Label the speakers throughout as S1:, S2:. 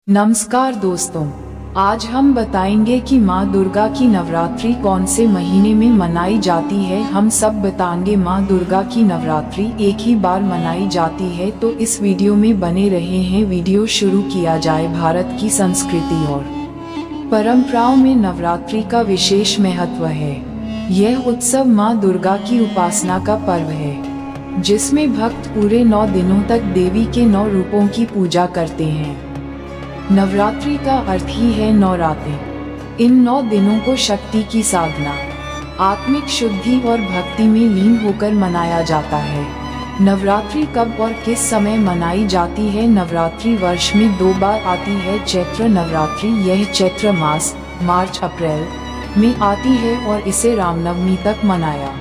S1: नमस्कार दोस्तों, आज हम बताएंगे कि माँ दुर्गा की नवरात्रि कौन से महीने में मनाई जाती है। हम सब बताएंगे। माँ दुर्गा की नवरात्रि एक ही बार मनाई जाती है, तो इस वीडियो में बने रहे हैं। वीडियो शुरू किया जाए। भारत की संस्कृति और परंपराओं में नवरात्रि का विशेष महत्व है। यह उत्सव माँ दुर्गा की उपासना का पर्व है, जिसमें भक्त पूरे 9 दिनों तक देवी के 9 रूपों की पूजा करते हैं। नवरात्रि का अर्थ ही है 9 रातें। इन 9 दिनों को शक्ति की साधना, आत्मिक शुद्धि और भक्ति में लीन होकर मनाया जाता है। नवरात्रि कब और किस समय मनाई जाती है? नवरात्रि वर्ष में 2 बार आती है। चैत्र नवरात्रि, यह चैत्र मास मार्च अप्रैल में आती है और इसे रामनवमी तक मनाया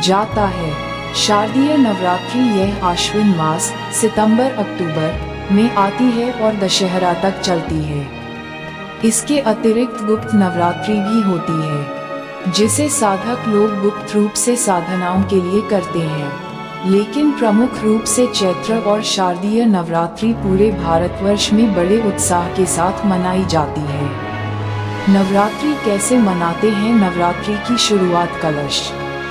S1: जाता है। शारदीय नवरात्रि, यह आश्विन मास सितंबर अक्टूबर में आती है और दशहरा तक चलती है। इसके अतिरिक्त गुप्त नवरात्रि भी होती है, जिसे साधक लोग गुप्त रूप से साधनाओं के लिए करते हैं। लेकिन प्रमुख रूप से चैत्र और शारदीय नवरात्रि पूरे भारतवर्ष में बड़े उत्साह के साथ मनाई जाती है। नवरात्रि कैसे मनाते हैं? नवरात्रि की शुरुआत कलश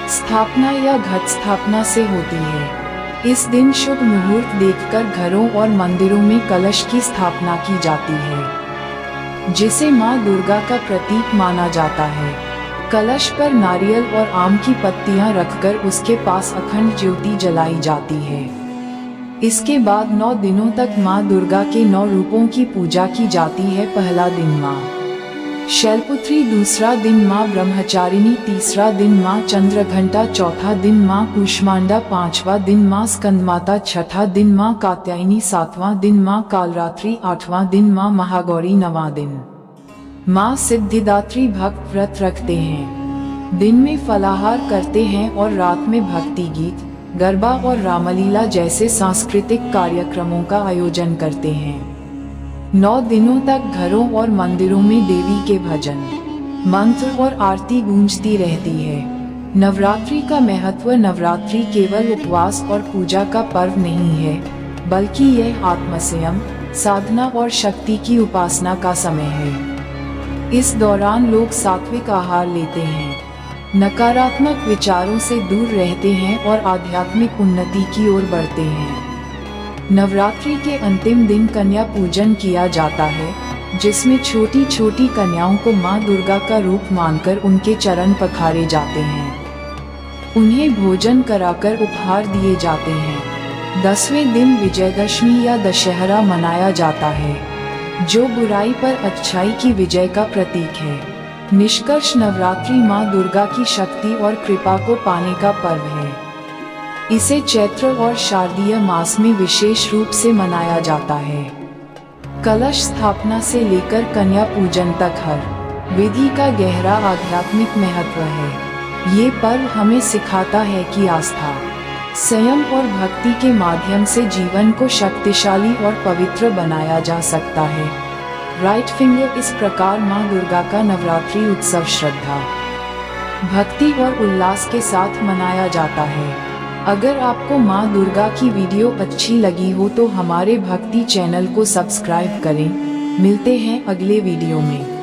S1: स्थापना या घट स्थापना से होती है। इस दिन शुभ मुहूर्त देखकर घरों और मंदिरों में कलश की स्थापना की जाती है, जिसे माँ दुर्गा का प्रतीक माना जाता है। कलश पर नारियल और आम की पत्तियां रखकर उसके पास अखंड ज्योति जलाई जाती है। इसके बाद 9 दिनों तक माँ दुर्गा के 9 रूपों की पूजा की जाती है। पहला दिन माँ शैलपुत्री, दूसरा दिन माँ ब्रह्मचारिणी, तीसरा दिन माँ चंद्रघंटा, चौथा दिन माँ कूष्मांडा, 5वां दिन माँ स्कंदमाता, 6ठा दिन माँ कात्यायनी, 7वां दिन माँ कालरात्रि, 8वां दिन माँ महागौरी, 9वां दिन माँ सिद्धिदात्री। भक्त व्रत रखते हैं, दिन में फलाहार करते हैं और रात में भक्ति गीत, गरबा और रामलीला जैसे सांस्कृतिक कार्यक्रमों का आयोजन करते हैं। 9 दिनों तक घरों और मंदिरों में देवी के भजन, मंत्र और आरती गूंजती रहती है। नवरात्रि का महत्व। नवरात्रि केवल उपवास और पूजा का पर्व नहीं है, बल्कि यह आत्मसंयम, साधना और शक्ति की उपासना का समय है। इस दौरान लोग सात्विक आहार लेते हैं, नकारात्मक विचारों से दूर रहते हैं और आध्यात्मिक उन्नति की ओर बढ़ते हैं। नवरात्रि के अंतिम दिन कन्या पूजन किया जाता है, जिसमें छोटी छोटी कन्याओं को माँ दुर्गा का रूप मानकर उनके चरण पखारे जाते हैं। उन्हें भोजन कराकर उपहार दिए जाते हैं। 10वें दिन विजयदशमी या दशहरा मनाया जाता है, जो बुराई पर अच्छाई की विजय का प्रतीक है। निष्कर्ष, नवरात्रि माँ दुर्गा की शक्ति और कृपा को पाने का पर्व है। इसे चैत्र और शारदीय मास में विशेष रूप से मनाया जाता है। कलश स्थापना से लेकर कन्या पूजन तक हर विधि का गहरा आध्यात्मिक महत्व है। ये पर्व हमें सिखाता है कि आस्था, संयम और भक्ति के माध्यम से जीवन को शक्तिशाली और पवित्र बनाया जा सकता है। Right finger. इस प्रकार माँ दुर्गा का नवरात्रि उत्सव श्रद्धा, भक्ति और उल्लास के साथ मनाया जाता है। अगर आपको माँ दुर्गा की वीडियो अच्छी लगी हो तो हमारे भक्ति चैनल को सब्सक्राइब करें। मिलते हैं अगले वीडियो में।